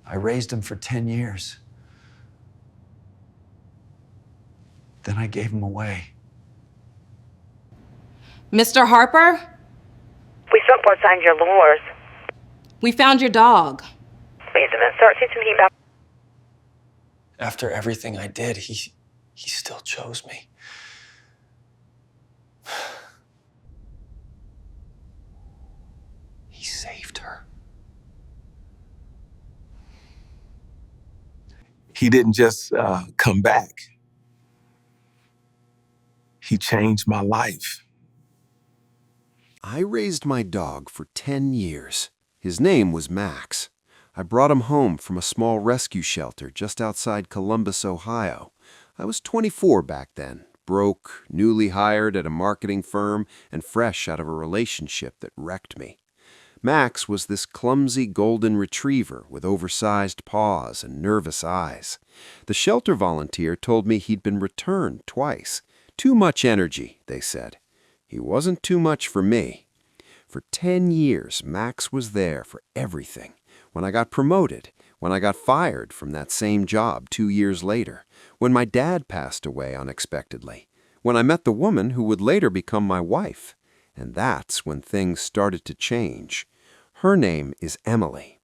I raised him for 10 years. Then I gave him away. Mr. Harper? We somewhat signed your lures. We found your dog. Wait a minute, start thinking about. After everything I did, he still chose me. He saved her. He didn't just come back. He changed my life. I raised my dog for 10 years. His name was Max. I brought him home from a small rescue shelter just outside Columbus, Ohio. I was 24 back then, broke, newly hired at a marketing firm, and fresh out of a relationship that wrecked me. Max was this clumsy golden retriever with oversized paws and nervous eyes. The shelter volunteer told me he'd been returned twice. Too much energy, they said. He wasn't too much for me. For 10 years, Max was there for everything. When I got promoted, when I got fired from that same job 2 years later, when my dad passed away unexpectedly, when I met the woman who would later become my wife. And that's when things started to change. Her name is Emily.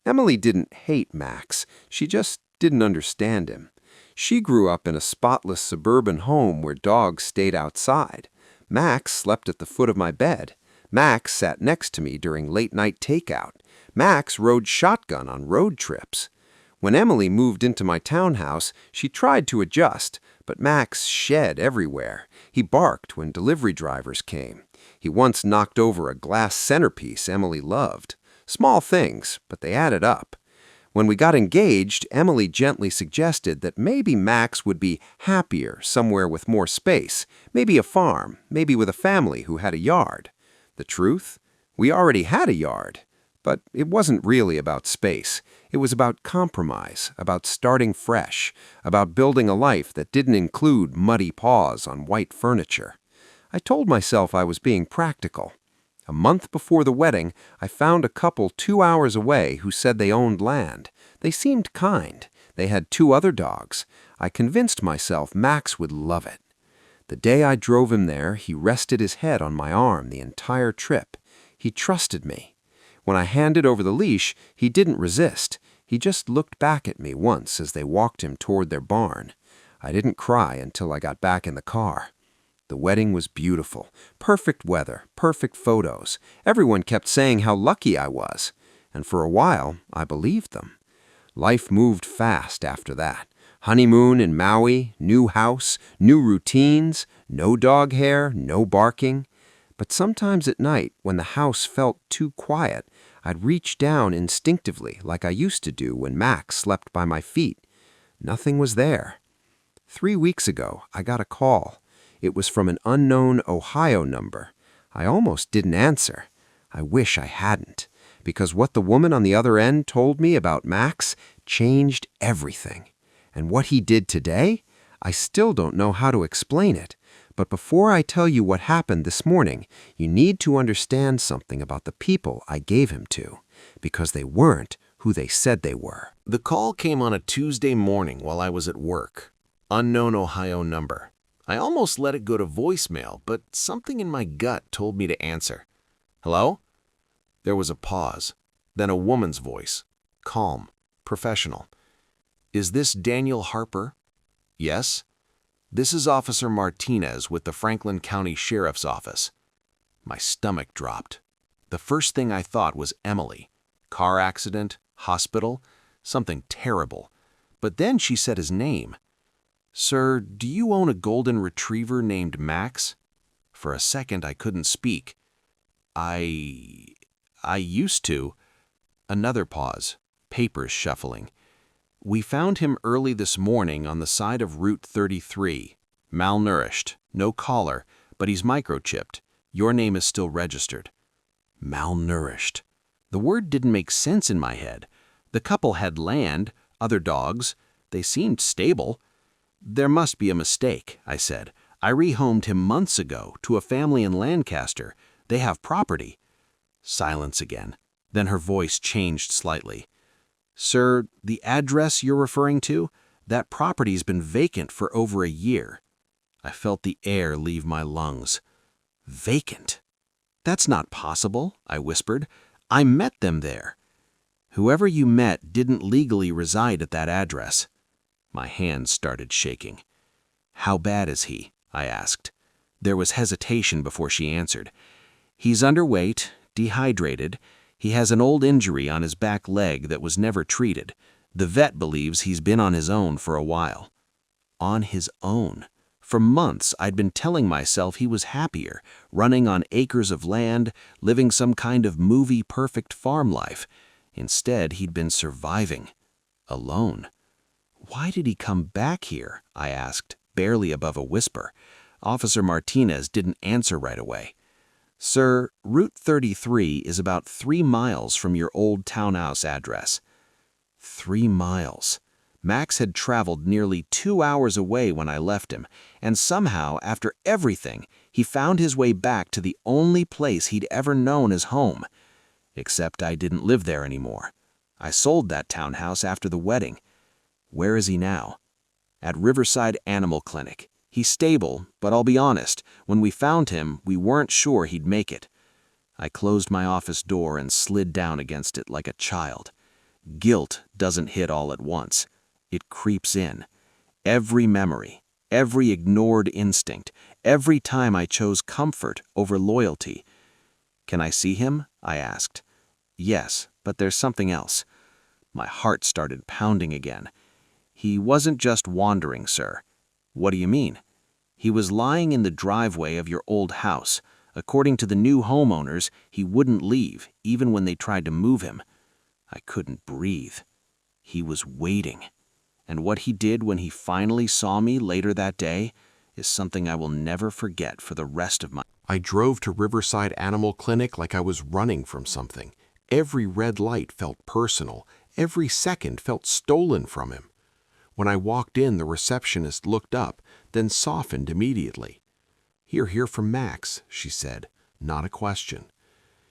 Emily didn't hate Max. She just didn't understand him. She grew up in a spotless suburban home where dogs stayed outside. Max slept at the foot of my bed. Max sat next to me during late-night takeout. Max rode shotgun on road trips. When Emily moved into my townhouse, she tried to adjust, but Max shed everywhere. He barked when delivery drivers came. He once knocked over a glass centerpiece Emily loved. Small things, but they added up. When we got engaged, Emily gently suggested that maybe Max would be happier somewhere with more space, maybe a farm, maybe with a family who had a yard. The truth? We already had a yard. But it wasn't really about space. It was about compromise, about starting fresh, about building a life that didn't include muddy paws on white furniture. I told myself I was being practical. A month before the wedding, I found a couple 2 hours away who said they owned land. They seemed kind. They had 2 other dogs. I convinced myself Max would love it. The day I drove him there, he rested his head on my arm the entire trip. He trusted me. When I handed over the leash, he didn't resist. He just looked back at me once as they walked him toward their barn. I didn't cry until I got back in the car. The wedding was beautiful. Perfect weather, perfect photos. Everyone kept saying how lucky I was. And for a while, I believed them. Life moved fast after that. Honeymoon in Maui, new house, new routines, no dog hair, no barking. But sometimes at night, when the house felt too quiet, I'd reach down instinctively like I used to do when Max slept by my feet. Nothing was there. 3 weeks ago, I got a call. It was from an unknown Ohio number. I almost didn't answer. I wish I hadn't, because what the woman on the other end told me about Max changed everything. And what he did today, I still don't know how to explain it. But before I tell you what happened this morning, you need to understand something about the people I gave him to, because they weren't who they said they were. The call came on a Tuesday morning while I was at work. Unknown Ohio number. I almost let it go to voicemail, but something in my gut told me to answer. Hello? There was a pause, then a woman's voice. Calm, professional. Is this Daniel Harper? Yes. This is Officer Martinez with the Franklin County Sheriff's Office. My stomach dropped. The first thing I thought was Emily. Car accident, hospital, something terrible. But then she said his name. Sir, do you own a golden retriever named Max? For a second, I couldn't speak. I used to. Another pause. Papers shuffling. We found him early this morning on the side of Route 33. Malnourished, no collar, but he's microchipped. Your name is still registered. Malnourished. The word didn't make sense in my head. The couple had land, other dogs. They seemed stable. There must be a mistake, I said. I rehomed him months ago to a family in Lancaster. They have property. Silence again. Then her voice changed slightly. Sir, the address you're referring to? That property's been vacant for over a year. I felt the air leave my lungs. Vacant? That's not possible, I whispered. I met them there. Whoever you met didn't legally reside at that address. My hands started shaking. How bad is he? I asked. There was hesitation before she answered. He's underweight, dehydrated. He has an old injury on his back leg that was never treated. The vet believes he's been on his own for a while. On his own? For months, I'd been telling myself he was happier, running on acres of land, living some kind of movie-perfect farm life. Instead, he'd been surviving. Alone. Why did he come back here? I asked, barely above a whisper. Officer Martinez didn't answer right away. Sir, Route 33 is about 3 miles from your old townhouse address. 3 miles. Max had traveled nearly 2 hours away when I left him, and somehow, after everything, he found his way back to the only place he'd ever known as home. Except I didn't live there anymore. I sold that townhouse after the wedding. Where is he now? At Riverside Animal Clinic. He's stable, but I'll be honest, when we found him, we weren't sure he'd make it. I closed my office door and slid down against it like a child. Guilt doesn't hit all at once. It creeps in. Every memory, every ignored instinct, every time I chose comfort over loyalty. Can I see him? I asked. Yes, but there's something else. My heart started pounding again. He wasn't just wandering, sir. What do you mean? He was lying in the driveway of your old house. According to the new homeowners, he wouldn't leave, even when they tried to move him. I couldn't breathe. He was waiting. And what he did when he finally saw me later that day is something I will never forget for the rest of my life. I drove to Riverside Animal Clinic like I was running from something. Every red light felt personal. Every second felt stolen from him. When I walked in, the receptionist looked up, then softened immediately. "You're here from Max," she said, not a question.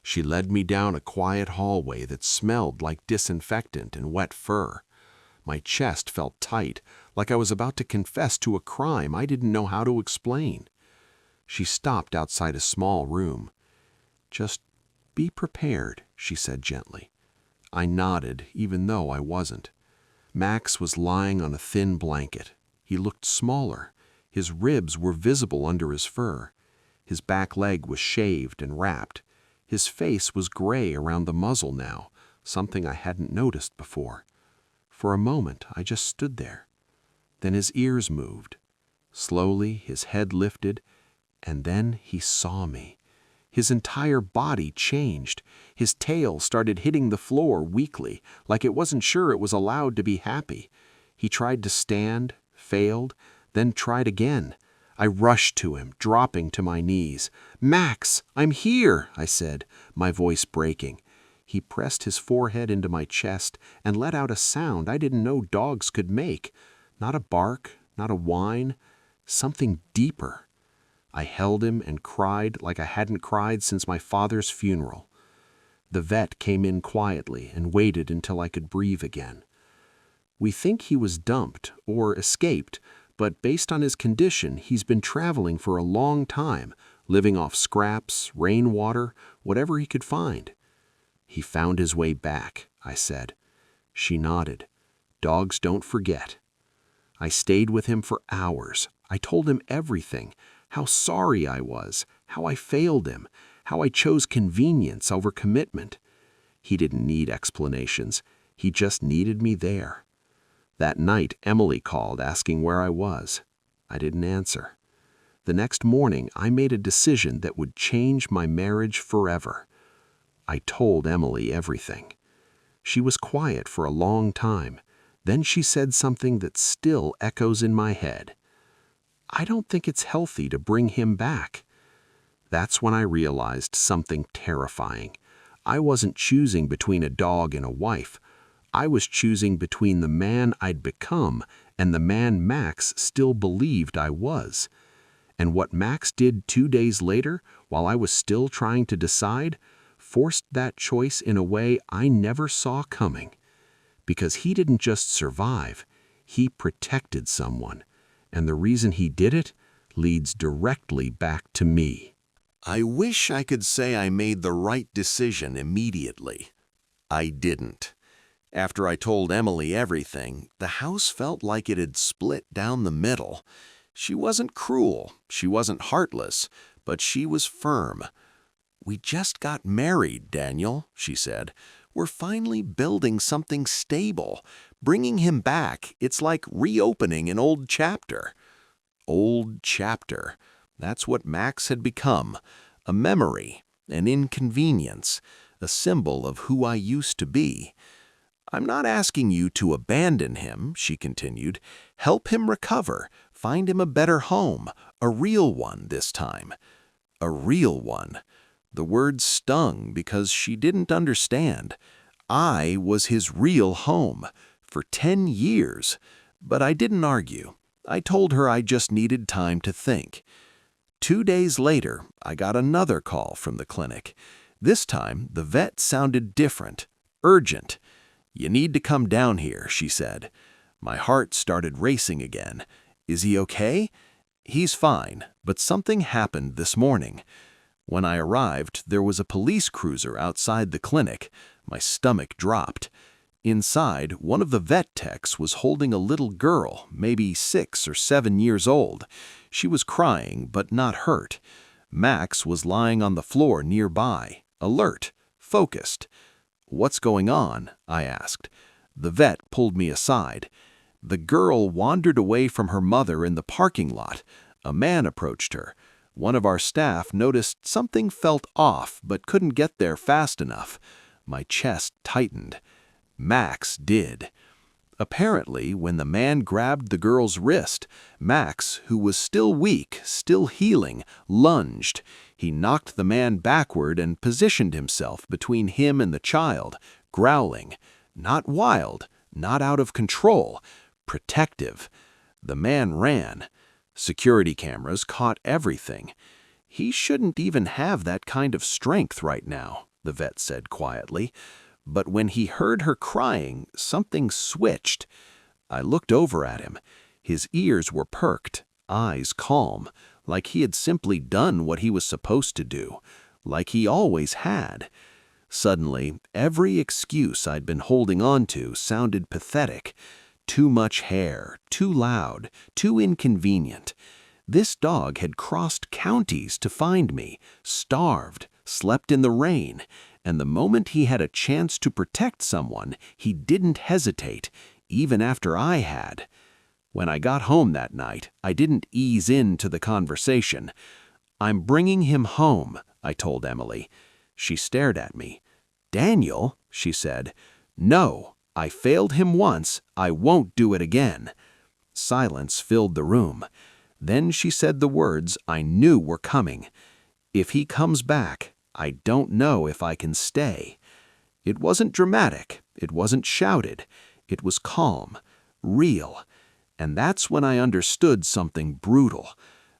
She led me down a quiet hallway that smelled like disinfectant and wet fur. My chest felt tight, like I was about to confess to a crime I didn't know how to explain. She stopped outside a small room. "Just be prepared," she said gently. I nodded, even though I wasn't. Max was lying on a thin blanket. He looked smaller. His ribs were visible under his fur. His back leg was shaved and wrapped. His face was gray around the muzzle now, something I hadn't noticed before. For a moment, I just stood there. Then his ears moved. Slowly, his head lifted, and then he saw me. His entire body changed. His tail started hitting the floor weakly, like it wasn't sure it was allowed to be happy. He tried to stand, failed, then tried again. I rushed to him, dropping to my knees. "Max, I'm here," I said, my voice breaking. He pressed his forehead into my chest and let out a sound I didn't know dogs could make. Not a bark, not a whine, something deeper. I held him and cried like I hadn't cried since my father's funeral. The vet came in quietly and waited until I could breathe again. "We think he was dumped or escaped, but based on his condition, he's been traveling for a long time, living off scraps, rainwater, whatever he could find." "He found his way back," I said. She nodded. "Dogs don't forget." I stayed with him for hours. I told him everything, how sorry I was, how I failed him, how I chose convenience over commitment. He didn't need explanations. He just needed me there. That night, Emily called asking where I was. I didn't answer. The next morning, I made a decision that would change my marriage forever. I told Emily everything. She was quiet for a long time. Then she said something that still echoes in my head. "I don't think it's healthy to bring him back." That's when I realized something terrifying. I wasn't choosing between a dog and a wife. I was choosing between the man I'd become and the man Max still believed I was. And what Max did 2 days later, while I was still trying to decide, forced that choice in a way I never saw coming. because he didn't just survive, he protected someone. And the reason he did it leads directly back to me. I wish I could say I made the right decision immediately. I didn't. After I told Emily everything, the house felt like it had split down the middle. She wasn't cruel, she wasn't heartless, but she was firm. "We just got married, Daniel," she said. "We're finally building something stable. Bringing him back, it's like reopening an old chapter." Old chapter. That's what Max had become. A memory, an inconvenience, a symbol of who I used to be. "I'm not asking you to abandon him," she continued. "Help him recover, find him a better home, a real one this time." A real one. The word stung because she didn't understand. I was his real home for 10 years, but I didn't argue. I told her I just needed time to think. 2 days later, I got another call from the clinic. This time, the vet sounded different, urgent. "You need to come down here," she said. My heart started racing again. "Is he okay?" "He's fine, but something happened this morning." When I arrived, there was a police cruiser outside the clinic. My stomach dropped. Inside, one of the vet techs was holding a little girl, maybe 6 or 7 years old. She was crying, but not hurt. Max was lying on the floor nearby, alert, focused. "What's going on?" I asked. The vet pulled me aside. The girl wandered away from her mother in the parking lot. A man approached her. One of our staff noticed something felt off but couldn't get there fast enough. My chest tightened. Max did. Apparently, when the man grabbed the girl's wrist, Max, who was still weak, still healing, lunged. He knocked the man backward and positioned himself between him and the child, growling. Not wild, not out of control, protective. The man ran. Security cameras caught everything. "He shouldn't even have that kind of strength right now," the vet said quietly. But when he heard her crying, something switched. I looked over at him. His ears were perked, eyes calm, like he had simply done what he was supposed to do, like he always had. Suddenly, every excuse I'd been holding on to sounded pathetic. Too much hair, too loud, too inconvenient. This dog had crossed counties to find me, starved, slept in the rain, and the moment he had a chance to protect someone, he didn't hesitate, even after I had. When I got home that night, I didn't ease into the conversation. "I'm bringing him home," I told Emily. She stared at me. "Daniel," she said. "No. I failed him once, I won't do it again." Silence filled the room. Then she said the words I knew were coming. "If he comes back, I don't know if I can stay." It wasn't dramatic, it wasn't shouted, it was calm, real. And that's when I understood something brutal.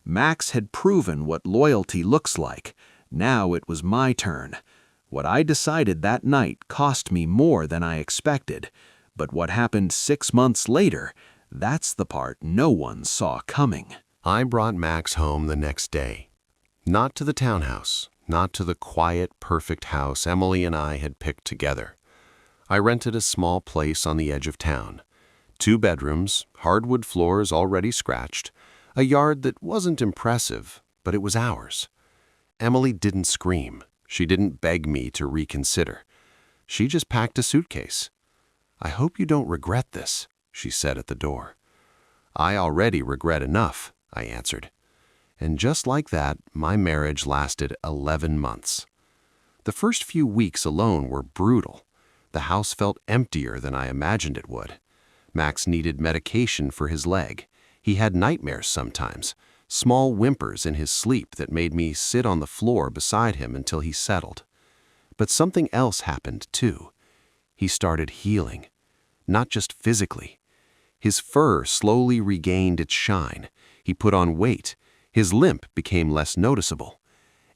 Max had proven what loyalty looks like. Now it was my turn. What I decided that night cost me more than I expected. But what happened 6 months later, that's the part no one saw coming. I brought Max home the next day. Not to the townhouse, not to the quiet, perfect house Emily and I had picked together. I rented a small place on the edge of town. 2 bedrooms, hardwood floors already scratched, a yard that wasn't impressive, but it was ours. Emily didn't scream. She didn't beg me to reconsider. She just packed a suitcase. "I hope you don't regret this," she said at the door. "I already regret enough," I answered. And just like that, my marriage lasted 11 months. The first few weeks alone were brutal. The house felt emptier than I imagined it would. Max needed medication for his leg. He had nightmares sometimes, small whimpers in his sleep that made me sit on the floor beside him until he settled. But something else happened too. He started healing, not just physically. His fur slowly regained its shine. He put on weight. His limp became less noticeable.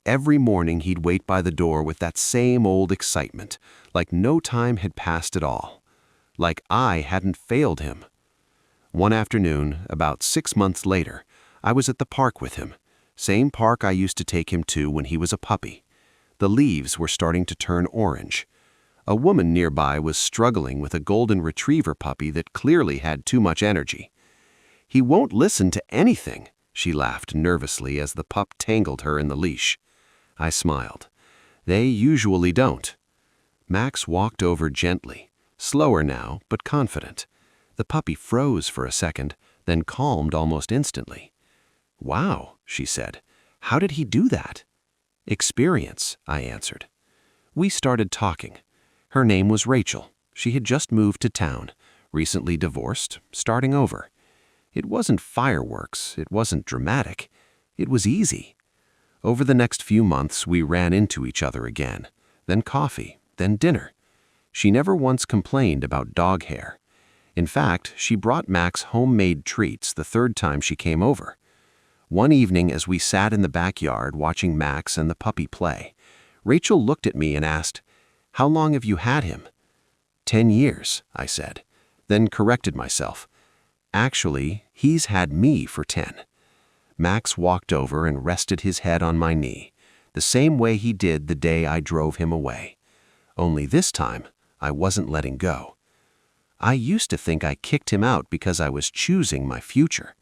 Every morning he'd wait by the door with that same old excitement, like no time had passed at all. like I hadn't failed him. One afternoon, about 6 months later, I was at the park with him, same park I used to take him to when he was a puppy. The leaves were starting to turn orange. A woman nearby was struggling with a golden retriever puppy that clearly had too much energy. "He won't listen to anything," she laughed nervously as the pup tangled her in the leash. I smiled. "They usually don't." Max walked over gently, slower now, but confident. The puppy froze for a second, then calmed almost instantly. "Wow," she said. "How did he do that?" "Experience," I answered. We started talking. Her name was Rachel. She had just moved to town, recently divorced, starting over. It wasn't fireworks, it wasn't dramatic. It was easy. Over the next few months, we ran into each other again, then coffee, then dinner. She never once complained about dog hair. In fact, she brought Max homemade treats the third time she came over. One evening, as we sat in the backyard watching Max and the puppy play, Rachel looked at me and asked, "How long have you had him?" 10 years, I said, then corrected myself. Actually, he's had me for 10. Max walked over and rested his head on my knee, the same way he did the day I drove him away. Only this time, I wasn't letting go. I used to think I kicked him out because I was choosing my future.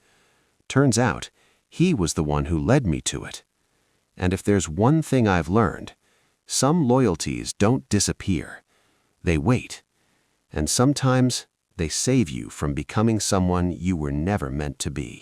Turns out, he was the one who led me to it. And if there's one thing I've learned, some loyalties don't disappear. They wait. And sometimes they save you from becoming someone you were never meant to be.